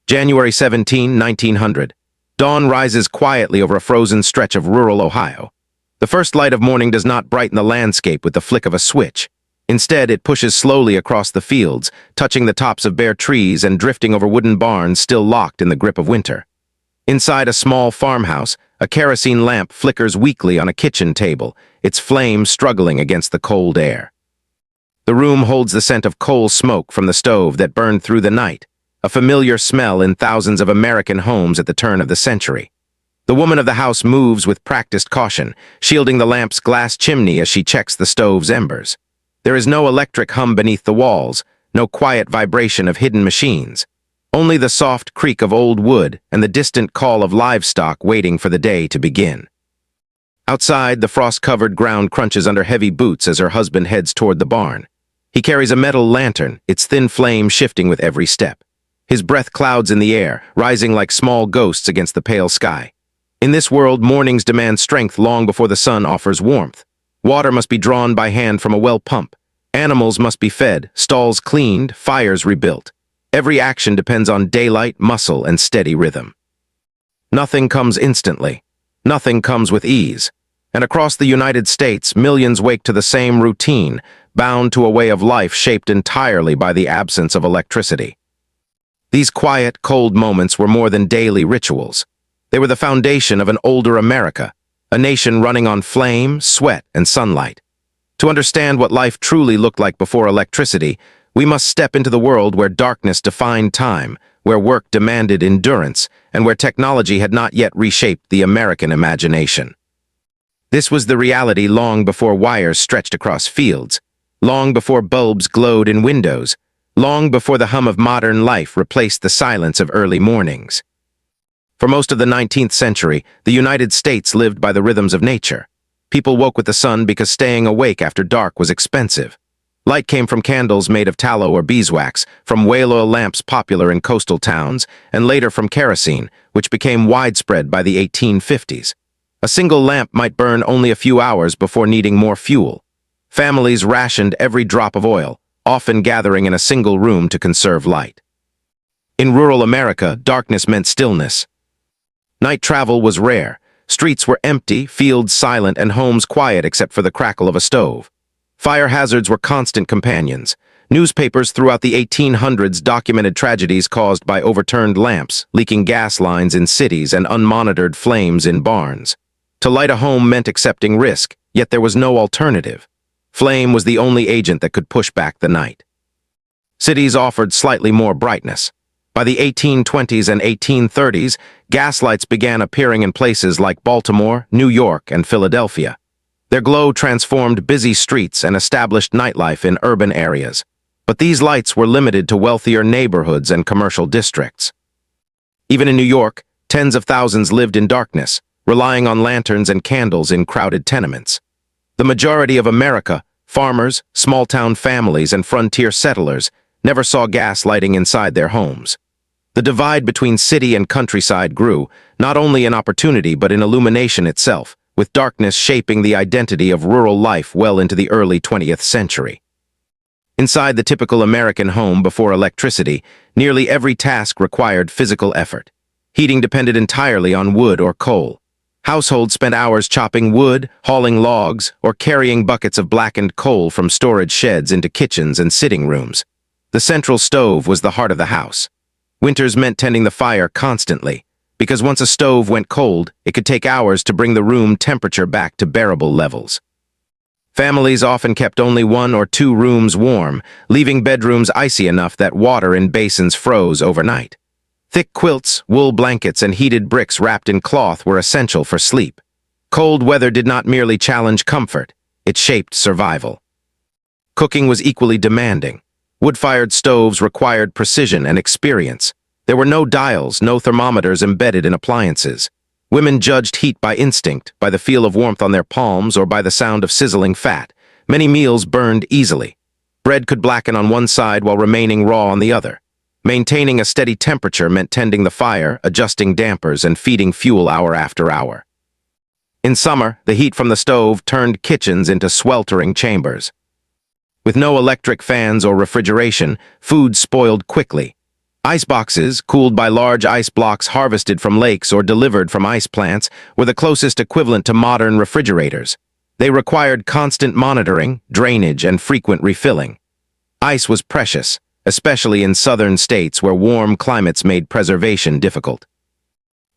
January 17, 1900. Dawn rises quietly over a frozen stretch of rural Ohio. The first light of morning does not brighten the landscape with the flick of a switch. Instead, it pushes slowly across the fields, touching the tops of bare trees and drifting over wooden barns still locked in the grip of winter. Inside a small farmhouse, a kerosene lamp flickers weakly on a kitchen table, its flame struggling against the cold air. The room holds the scent of coal smoke from the stove that burned through the night, a familiar smell in thousands of American homes at the turn of the century. The woman of the house moves with practiced caution, shielding the lamp's glass chimney as she checks the stove's embers. There is no electric hum beneath the walls, no quiet vibration of hidden machines. Only the soft creak of old wood and the distant call of livestock waiting for the day to begin. Outside, the frost-covered ground crunches under heavy boots as her husband heads toward the barn. He carries a metal lantern, its thin flame shifting with every step. His breath clouds in the air, rising like small ghosts against the pale sky. In this world, mornings demand strength long before the sun offers warmth. Water must be drawn by hand from a well pump. Animals must be fed, stalls cleaned, fires rebuilt. Every action depends on daylight, muscle, and steady rhythm. Nothing comes instantly. Nothing comes with ease. And across the United States, millions wake to the same routine, bound to a way of life shaped entirely by the absence of electricity. These quiet, cold moments were more than daily rituals. They were the foundation of an older America, a nation running on flame, sweat, and sunlight. To understand what life truly looked like before electricity, we must step into the world where darkness defined time, where work demanded endurance, and where technology had not yet reshaped the American imagination. This was the reality long before wires stretched across fields, long before bulbs glowed in windows, long before the hum of modern life replaced the silence of early mornings. For most of the 19th century, the United States lived by the rhythms of nature. People woke with the sun because staying awake after dark was expensive. Light came from candles made of tallow or beeswax, from whale oil lamps popular in coastal towns, and later from kerosene, which became widespread by the 1850s. A single lamp might burn only a few hours before needing more fuel. Families rationed every drop of oil, often gathering in a single room to conserve light. In rural America, darkness meant stillness. Night travel was rare. Streets were empty, fields silent, and homes quiet except for the crackle of a stove. Fire hazards were constant companions. Newspapers throughout the 1800s documented tragedies caused by overturned lamps, leaking gas lines in cities, and unmonitored flames in barns. To light a home meant accepting risk, yet there was no alternative. Flame was the only agent that could push back the night. Cities offered slightly more brightness. By the 1820s and 1830s, gaslights began appearing in places like Baltimore, New York, and Philadelphia. Their glow transformed busy streets and established nightlife in urban areas. But these lights were limited to wealthier neighborhoods and commercial districts. Even in New York, tens of thousands lived in darkness, relying on lanterns and candles in crowded tenements. The majority of America, farmers, small-town families, and frontier settlers, never saw gas lighting inside their homes. The divide between city and countryside grew, not only in opportunity but in illumination itself, with darkness shaping the identity of rural life well into the early 20th century. Inside the typical American home before electricity, nearly every task required physical effort. Heating depended entirely on wood or coal. Households spent hours chopping wood, hauling logs, or carrying buckets of blackened coal from storage sheds into kitchens and sitting rooms. The central stove was the heart of the house. Winters meant tending the fire constantly, because once a stove went cold, it could take hours to bring the room temperature back to bearable levels. Families often kept only 1 or 2 rooms warm, leaving bedrooms icy enough that water in basins froze overnight. Thick quilts, wool blankets, and heated bricks wrapped in cloth were essential for sleep. Cold weather did not merely challenge comfort, it shaped survival. Cooking was equally demanding. Wood-fired stoves required precision and experience. There were no dials, no thermometers embedded in appliances. Women judged heat by instinct, by the feel of warmth on their palms, or by the sound of sizzling fat. Many meals burned easily. Bread could blacken on one side while remaining raw on the other. Maintaining a steady temperature meant tending the fire, adjusting dampers, and feeding fuel hour after hour. In summer, the heat from the stove turned kitchens into sweltering chambers. With no electric fans or refrigeration, food spoiled quickly. Ice boxes, cooled by large ice blocks harvested from lakes or delivered from ice plants, were the closest equivalent to modern refrigerators. They required constant monitoring, drainage, and frequent refilling. Ice was precious, especially in southern states where warm climates made preservation difficult.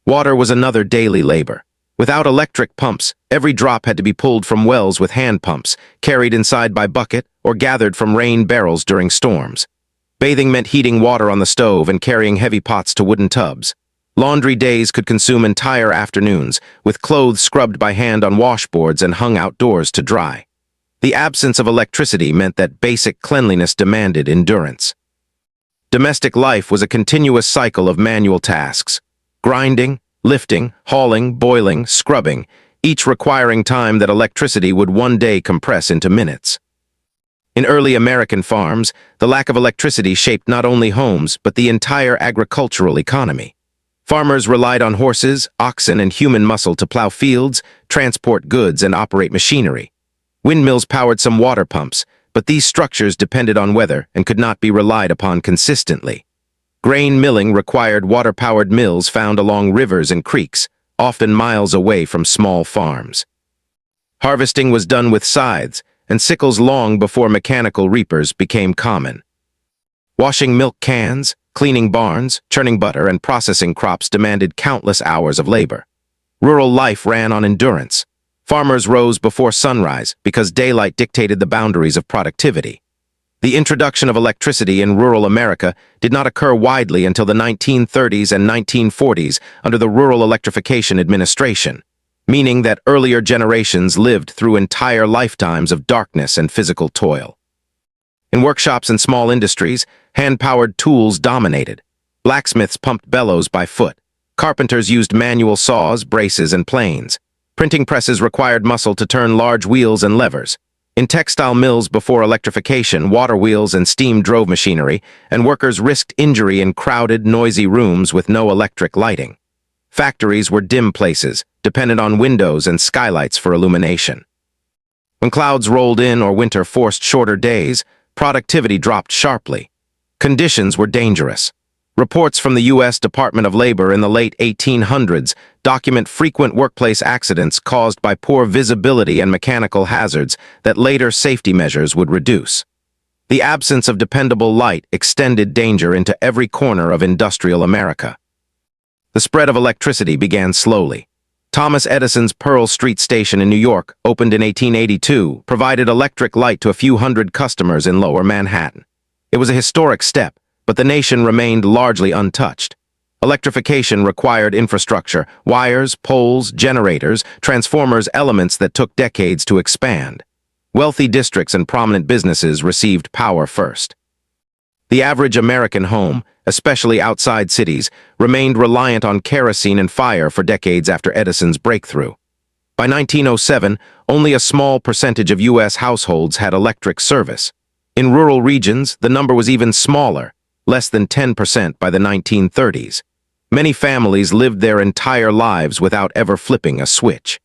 Water was another daily labor. Without electric pumps, every drop had to be pulled from wells with hand pumps, carried inside by bucket, or gathered from rain barrels during storms. Bathing meant heating water on the stove and carrying heavy pots to wooden tubs. Laundry days could consume entire afternoons, with clothes scrubbed by hand on washboards and hung outdoors to dry. The absence of electricity meant that basic cleanliness demanded endurance. Domestic life was a continuous cycle of manual tasks: grinding, lifting, hauling, boiling, scrubbing, each requiring time that electricity would one day compress into minutes. In early American farms, the lack of electricity shaped not only homes, but the entire agricultural economy. Farmers relied on horses, oxen, and human muscle to plow fields, transport goods, and operate machinery. Windmills powered some water pumps, but these structures depended on weather and could not be relied upon consistently. Grain milling required water-powered mills found along rivers and creeks, often miles away from small farms. Harvesting was done with scythes, and sickles long before mechanical reapers became common. Washing milk cans, cleaning barns, churning butter, and processing crops demanded countless hours of labor. Rural life ran on endurance. Farmers rose before sunrise because daylight dictated the boundaries of productivity. The introduction of electricity in rural America did not occur widely until the 1930s and 1940s under the Rural Electrification Administration, meaning that earlier generations lived through entire lifetimes of darkness and physical toil. In workshops and small industries, hand-powered tools dominated. Blacksmiths pumped bellows by foot. Carpenters used manual saws, braces, and planes. Printing presses required muscle to turn large wheels and levers. In textile mills before electrification, water wheels and steam drove machinery, and workers risked injury in crowded, noisy rooms with no electric lighting. Factories were dim places, dependent on windows and skylights for illumination. When clouds rolled in or winter forced shorter days, productivity dropped sharply. Conditions were dangerous. Reports from the U.S. Department of Labor in the late 1800s document frequent workplace accidents caused by poor visibility and mechanical hazards that later safety measures would reduce. The absence of dependable light extended danger into every corner of industrial America. The spread of electricity began slowly. Thomas Edison's Pearl Street Station in New York, opened in 1882, provided electric light to a few hundred customers in Lower Manhattan. It was a historic step, but the nation remained largely untouched. Electrification required infrastructure: wires, poles, generators, transformers, elements that took decades to expand. Wealthy districts and prominent businesses received power first. The average American home, especially outside cities, remained reliant on kerosene and fire for decades after Edison's breakthrough. By 1907, only a small percentage of U.S. households had electric service. In rural regions, the number was even smaller, less than 10% by the 1930s. Many families lived their entire lives without ever flipping a switch.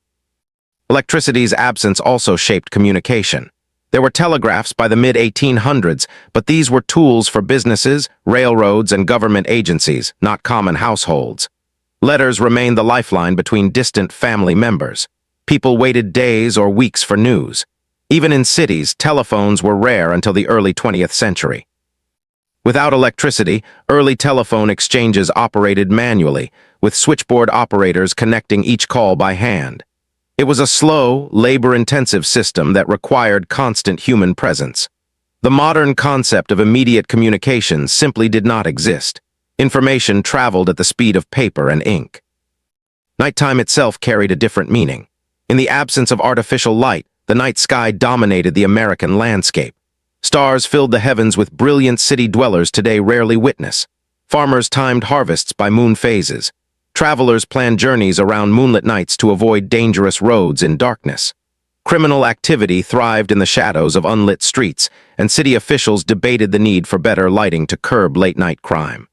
Electricity's absence also shaped communication. There were telegraphs by the mid-1800s, but these were tools for businesses, railroads, and government agencies, not common households. Letters remained the lifeline between distant family members. People waited days or weeks for news. Even in cities, telephones were rare until the early 20th century. Without electricity, early telephone exchanges operated manually, with switchboard operators connecting each call by hand. It was a slow, labor-intensive system that required constant human presence. The modern concept of immediate communication simply did not exist. Information traveled at the speed of paper and ink. Nighttime itself carried a different meaning. In the absence of artificial light, the night sky dominated the American landscape. Stars filled the heavens with brilliant city dwellers today rarely witness. Farmers timed harvests by moon phases. Travelers planned journeys around moonlit nights to avoid dangerous roads in darkness. Criminal activity thrived in the shadows of unlit streets, and city officials debated the need for better lighting to curb late-night crime.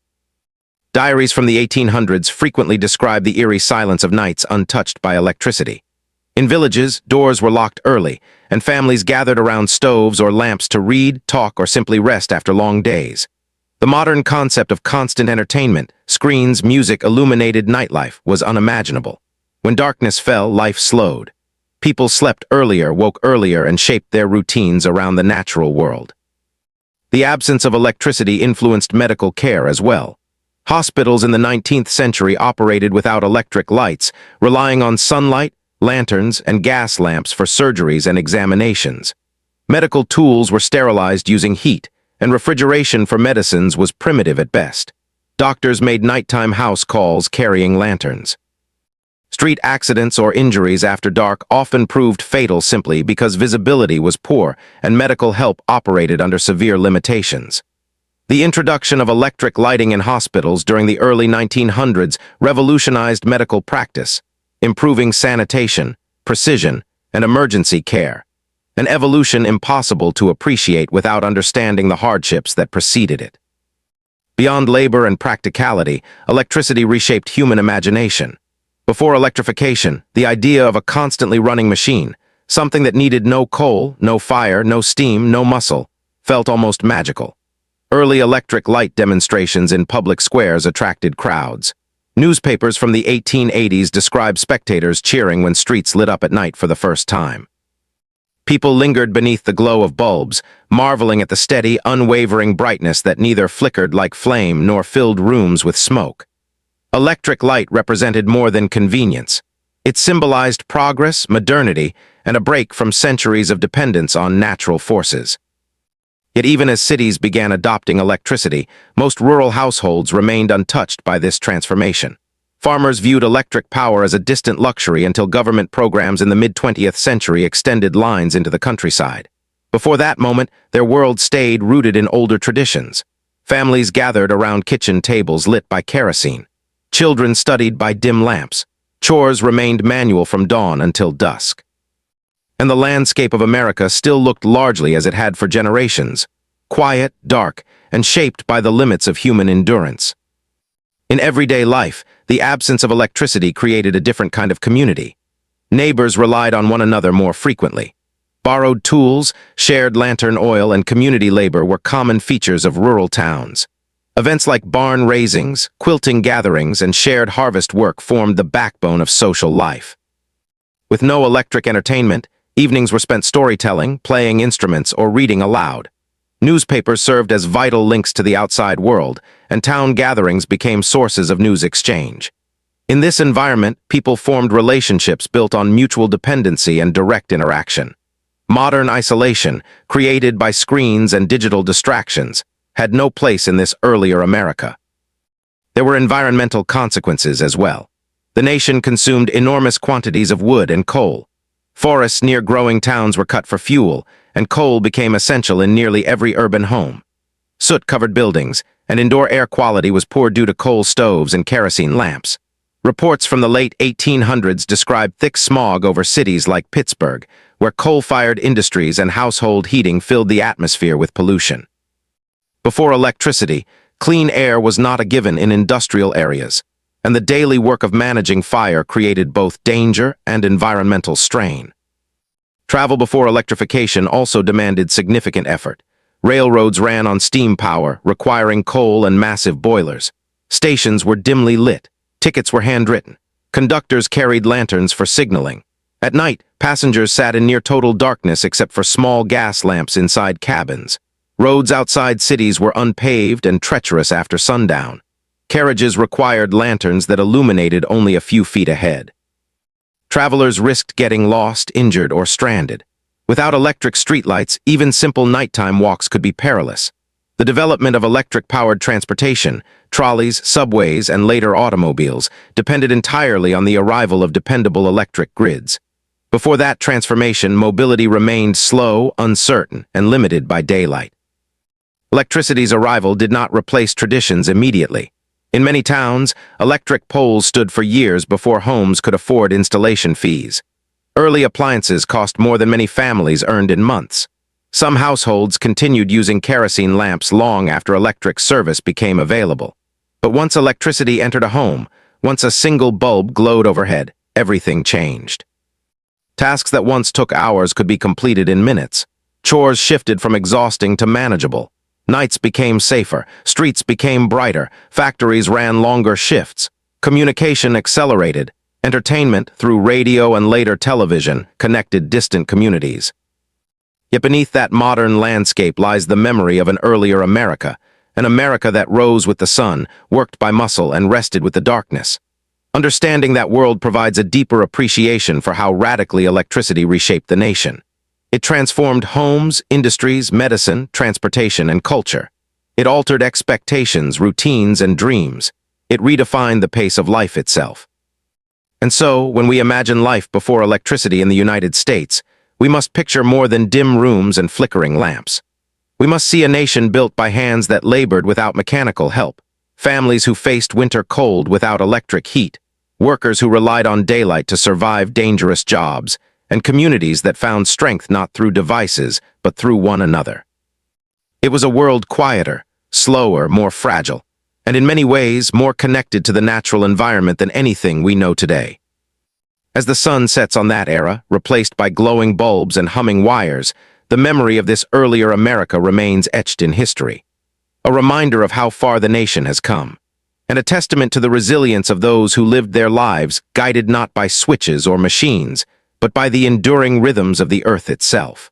Diaries from the 1800s frequently describe the eerie silence of nights untouched by electricity. In villages, doors were locked early, and families gathered around stoves or lamps to read, talk, or simply rest after long days. The modern concept of constant entertainment, screens, music, illuminated nightlife was unimaginable. When darkness fell, life slowed. People slept earlier, woke earlier, and shaped their routines around the natural world. The absence of electricity influenced medical care as well. Hospitals in the 19th century operated without electric lights, relying on sunlight, lanterns, and gas lamps for surgeries and examinations. Medical tools were sterilized using heat, and refrigeration for medicines was primitive at best. Doctors made nighttime house calls carrying lanterns. Street accidents or injuries after dark often proved fatal simply because visibility was poor and medical help operated under severe limitations. The introduction of electric lighting in hospitals during the early 1900s revolutionized medical practice, improving sanitation, precision, and emergency care, an evolution impossible to appreciate without understanding the hardships that preceded it. Beyond labor and practicality, electricity reshaped human imagination. Before electrification, the idea of a constantly running machine, something that needed no coal, no fire, no steam, no muscle, felt almost magical. Early electric light demonstrations in public squares attracted crowds. Newspapers from the 1880s describe spectators cheering when streets lit up at night for the first time. People lingered beneath the glow of bulbs, marveling at the steady, unwavering brightness that neither flickered like flame nor filled rooms with smoke. Electric light represented more than convenience. It symbolized progress, modernity, and a break from centuries of dependence on natural forces. Yet even as cities began adopting electricity, most rural households remained untouched by this transformation. Farmers viewed electric power as a distant luxury until government programs in the mid-20th century extended lines into the countryside. Before that moment, their world stayed rooted in older traditions. Families gathered around kitchen tables lit by kerosene. Children studied by dim lamps. Chores remained manual from dawn until dusk. And the landscape of America still looked largely as it had for generations, quiet, dark, and shaped by the limits of human endurance. In everyday life, the absence of electricity created a different kind of community. Neighbors relied on one another more frequently. Borrowed tools, shared lantern oil, and community labor were common features of rural towns. Events like barn raisings, quilting gatherings, and shared harvest work formed the backbone of social life. With no electric entertainment, evenings were spent storytelling, playing instruments, or reading aloud. Newspapers served as vital links to the outside world, and town gatherings became sources of news exchange. In this environment, people formed relationships built on mutual dependency and direct interaction. Modern isolation, created by screens and digital distractions, had no place in this earlier America. There were environmental consequences as well. The nation consumed enormous quantities of wood and coal. Forests near growing towns were cut for fuel, and coal became essential in nearly every urban home. Soot covered buildings, and indoor air quality was poor due to coal stoves and kerosene lamps. Reports from the late 1800s described thick smog over cities like Pittsburgh, where coal-fired industries and household heating filled the atmosphere with pollution. Before electricity, clean air was not a given in industrial areas, and the daily work of managing fire created both danger and environmental strain. Travel before electrification also demanded significant effort. Railroads ran on steam power, requiring coal and massive boilers. Stations were dimly lit. Tickets were handwritten. Conductors carried lanterns for signaling. At night, passengers sat in near total darkness except for small gas lamps inside cabins. Roads outside cities were unpaved and treacherous after sundown. Carriages required lanterns that illuminated only a few feet ahead. Travelers risked getting lost, injured, or stranded. Without electric streetlights, even simple nighttime walks could be perilous. The development of electric-powered transportation, trolleys, subways, and later automobiles, depended entirely on the arrival of dependable electric grids. Before that transformation, mobility remained slow, uncertain, and limited by daylight. Electricity's arrival did not replace traditions immediately. In many towns, electric poles stood for years before homes could afford installation fees. Early appliances cost more than many families earned in months. Some households continued using kerosene lamps long after electric service became available. But once electricity entered a home, once a single bulb glowed overhead, everything changed. Tasks that once took hours could be completed in minutes. Chores shifted from exhausting to manageable. Nights became safer, streets became brighter, factories ran longer shifts, communication accelerated, entertainment, through radio and later television, connected distant communities. Yet beneath that modern landscape lies the memory of an earlier America, an America that rose with the sun, worked by muscle, and rested with the darkness. Understanding that world provides a deeper appreciation for how radically electricity reshaped the nation. It transformed homes, industries, medicine, transportation, and culture. It altered expectations, routines, and dreams. It redefined the pace of life itself. And so, when we imagine life before electricity in the United States, we must picture more than dim rooms and flickering lamps. We must see a nation built by hands that labored without mechanical help, families who faced winter cold without electric heat, workers who relied on daylight to survive dangerous jobs, and communities that found strength not through devices, but through one another. It was a world quieter, slower, more fragile, and in many ways more connected to the natural environment than anything we know today. As the sun sets on that era, replaced by glowing bulbs and humming wires, the memory of this earlier America remains etched in history. A reminder of how far the nation has come, and a testament to the resilience of those who lived their lives guided not by switches or machines, but by the enduring rhythms of the earth itself.